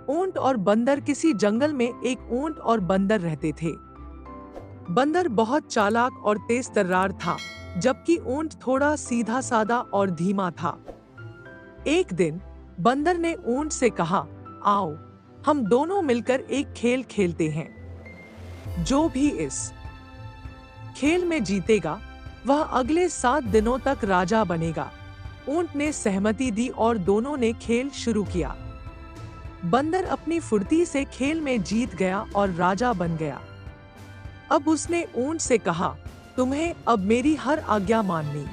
ऊंट और बंदर किसी जंगल में एक ऊंट और बंदर रहते थे। बंदर बहुत चालाक और तेज तर्रार था, जबकि ऊंट थोड़ा सीधा सादा और धीमा था। एक दिन बंदर ने ऊंट से कहा, आओ हम दोनों मिलकर एक खेल खेलते हैं। जो भी इस खेल में जीतेगा वह अगले 7 दिनों तक राजा बनेगा। ऊंट ने सहमति दी और दोनों ने खेल शुरू किया। बंदर अपनी फुर्ती से खेल में जीत गया और राजा बन गया। अब उसने ऊंट से कहा, तुम्हें अब मेरी हर आज्ञा माननी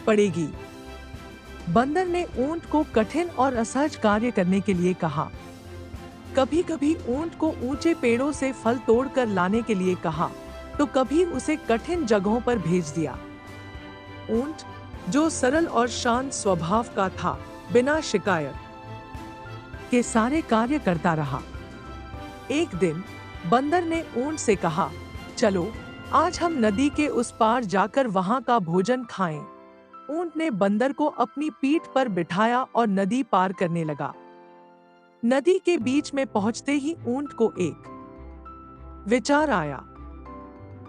पड़ेगी। बंदर ने ऊंट को कठिन और असहज कार्य करने के लिए कहा। कभी कभी ऊंट को ऊंचे पेड़ों से फल तोड़कर लाने के लिए कहा, तो कभी उसे कठिन जगहों पर भेज दिया। ऊंट, जो सरल और शांत स्वभाव का था, बिना शिकायत के सारे कार्य करता रहा। एक दिन बंदर ने ऊंट से कहा, चलो आज हम नदी के उस पार जाकर वहां का भोजन खाएं। ऊंट ने बंदर को अपनी पीठ पर बिठाया और नदी पार करने लगा। नदी के बीच में पहुंचते ही ऊंट को एक विचार आया।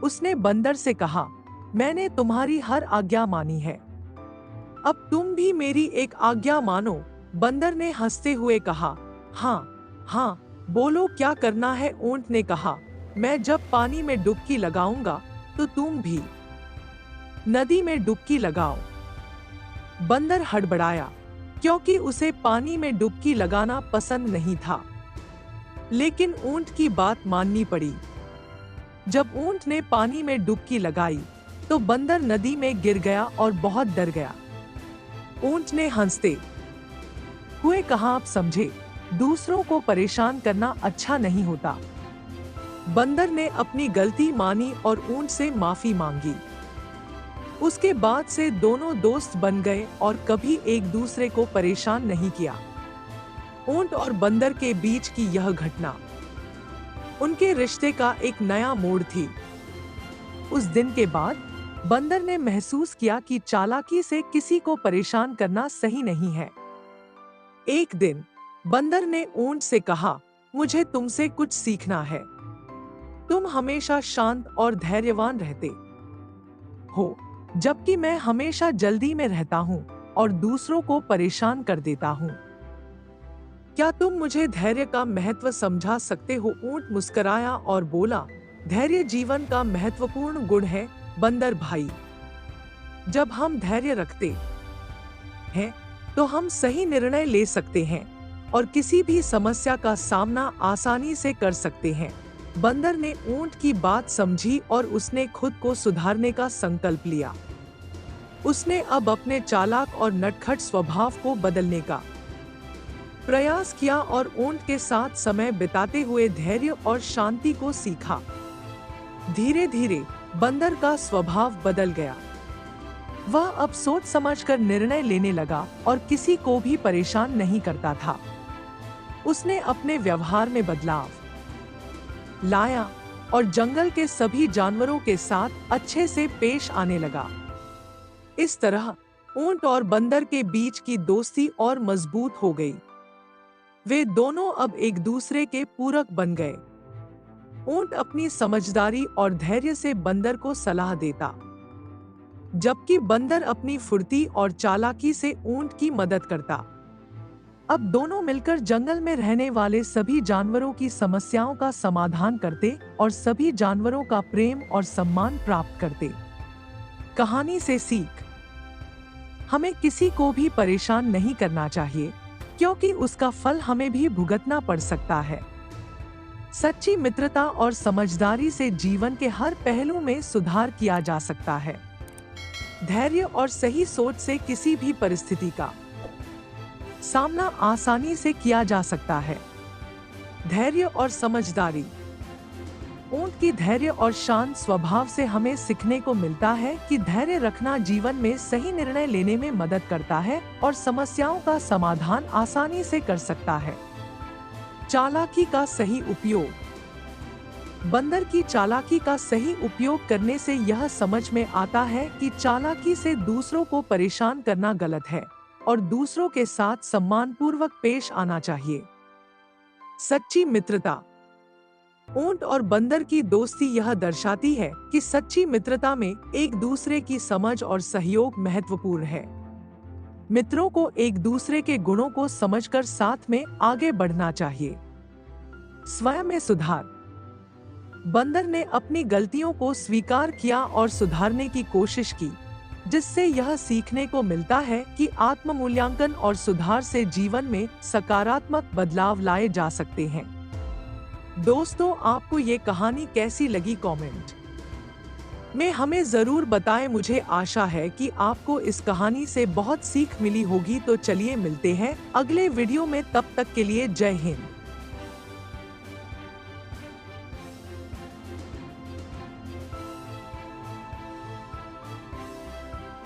उसने बंदर से कहा, मैंने तुम्हारी हर आज्ञा मानी है, अब तुम भी मेरी एक आज्ञा मानो। बंदर ने हंसते हुए कहा, हाँ हाँ बोलो क्या करना है। ऊंट ने कहा, मैं जब पानी में डुबकी लगाऊंगा तो तुम भी नदी में डुबकी लगाओ। बंदर हड़बड़ाया, क्योंकि उसे पानी में डुबकी लगाना पसंद नहीं था, लेकिन ऊंट की बात माननी पड़ी। जब ऊंट ने पानी में डुबकी लगाई तो बंदर नदी में गिर गया और बहुत डर गया। ऊंट ने हंसते हुए कहा, आप समझे, दूसरों को परेशान करना अच्छा नहीं होता। बंदर ने अपनी गलती मानी और ऊंट से माफी मांगी। उसके बाद से दोनों दोस्त बन गए और कभी एक दूसरे को परेशान नहीं किया। ऊंट और बंदर के बीच की यह घटना उनके रिश्ते का एक नया मोड़ थी। उस दिन के बाद बंदर ने महसूस किया कि चालाकी से किसी को परेशान करना सही नहीं है। एक दिन बंदर ने ऊंट से कहा, मुझे तुमसे कुछ सीखना है। तुम हमेशा शांत और धैर्यवान रहते हो, जबकि मैं हमेशा जल्दी में रहता हूँ और दूसरों को परेशान कर देता हूँ। क्या तुम मुझे धैर्य का महत्व समझा सकते हो? ऊंट मुस्कुराया और बोला, धैर्य जीवन का महत्वपूर्ण गुण है बंदर भाई। जब हम धैर्य रखते हैं तो हम सही निर्णय ले सकते हैं और किसी भी समस्या का सामना आसानी से कर सकते हैं। बंदर ने ऊंट की बात समझी और उसने खुद को सुधारने का संकल्प लिया। उसने अब अपने चालाक और नटखट स्वभाव को बदलने का प्रयास किया और ऊंट के साथ समय बिताते हुए धैर्य और शांति को सीखा। धीरे धीरे बंदर का स्वभाव बदल गया। वह अब सोच समझकर निर्णय लेने लगा और किसी को भी परेशान नहीं करता था। उसने अपने व्यवहार में बदलाव लाया और जंगल के सभी जानवरों के साथ अच्छे से पेश आने लगा। इस तरह ऊंट और बंदर के बीच की दोस्ती और मजबूत हो गई। वे दोनों अब एक दूसरे के पूरक बन गए। ऊंट अपनी समझदारी और धैर्य से बंदर को सलाह देता, जबकि बंदर अपनी फुर्ती और चालाकी से ऊंट की मदद करता। अब दोनों मिलकर जंगल में रहने वाले सभी जानवरों की समस्याओं का समाधान करते और सभी जानवरों का प्रेम और सम्मान प्राप्त करते। कहानी से सीख, हमें किसी को भी परेशान नहीं करना चाहिए, क्योंकि उसका फल हमें भी भुगतना पड़ सकता है। सच्ची मित्रता और समझदारी से जीवन के हर पहलू में सुधार किया जा सकता है। धैर्य और सही सोच से किसी भी परिस्थिति का सामना आसानी से किया जा सकता है। धैर्य और समझदारी। ऊंट की धैर्य और शांत स्वभाव से हमें सीखने को मिलता है कि धैर्य रखना जीवन में सही निर्णय लेने में मदद करता है और समस्याओं का समाधान आसानी से कर सकता है। चालाकी का सही उपयोग। बंदर की चालाकी का सही उपयोग करने से यह समझ में आता है कि चालाकी से दूसरों को परेशान करना गलत है और दूसरों के साथ सम्मानपूर्वक पेश आना चाहिए। सच्ची मित्रता। ऊंट और बंदर की दोस्ती यह दर्शाती है कि सच्ची मित्रता में एक दूसरे की समझ और सहयोग महत्वपूर्ण है। मित्रों को एक दूसरे के गुणों को समझकर साथ में आगे बढ़ना चाहिए। स्वयं में सुधार। बंदर ने अपनी गलतियों को स्वीकार किया और सुधारने की कोशिश की, जिससे यह सीखने को मिलता है कि आत्म मूल्यांकन और सुधार से जीवन में सकारात्मक बदलाव लाए जा सकते हैं। दोस्तों, आपको ये कहानी कैसी लगी कमेंट में हमें जरूर बताएं। मुझे आशा है कि आपको इस कहानी से बहुत सीख मिली होगी। तो चलिए मिलते हैं अगले वीडियो में, तब तक के लिए जय हिंद।